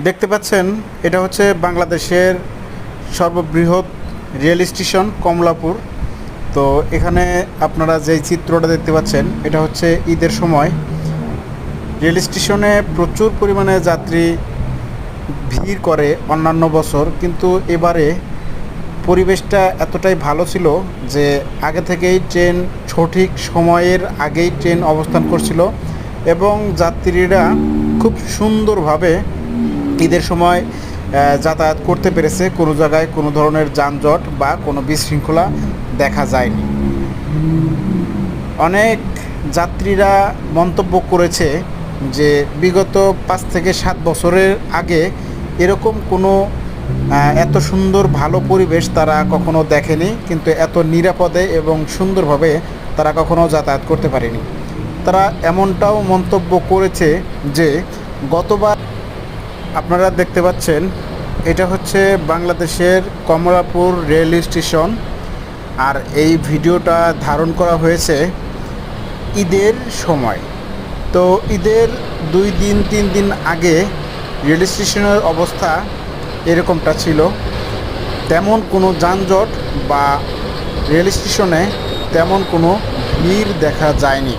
দেখতে পাচ্ছেন এটা হচ্ছে বাংলাদেশের সর্ববৃহৎ রেল স্টেশন কমলাপুর। তো এখানে আপনারা যেই চিত্রটা দেখতে পাচ্ছেন এটা হচ্ছে ঈদের সময়। রেল স্টেশনে প্রচুর পরিমাণে যাত্রী ভিড় করে অন্যান্য বছর, কিন্তু এবারে পরিবেশটা এতটাই ভালো ছিল যে আগে থেকেই ট্রেন সঠিক সময়ের আগেই ট্রেন অবস্থান করছিল এবং যাত্রীরা খুব সুন্দরভাবে ঈদের সময় যাতায়াত করতে পেরেছে। কোনো জায়গায় কোনো ধরনের যানজট বা কোনো বিশৃঙ্খলা দেখা যায়নি। অনেক যাত্রীরা মন্তব্য করেছে যে বিগত 5 থেকে 7 বছরের আগে এরকম কোনো এত সুন্দর ভালো পরিবেশ তারা কখনো দেখেনি, কিন্তু এত নিরাপদে এবং সুন্দরভাবে তারা কখনো যাতায়াত করতে পারেনি। তারা এমনটাও মন্তব্য করেছে যে গতবার আপনারা দেখতে পাচ্ছেন এটা হচ্ছে বাংলাদেশের কমলাপুর রেল স্টেশন, আর এই ভিডিওটা ধারণ করা হয়েছে ঈদের সময়। তো ঈদের 2-3 দিন আগে রেল স্টেশনের অবস্থা এরকমটা ছিল। তেমন কোনো যানজট বা রেল স্টেশনে তেমন কোনো ভিড় দেখা যায়নি।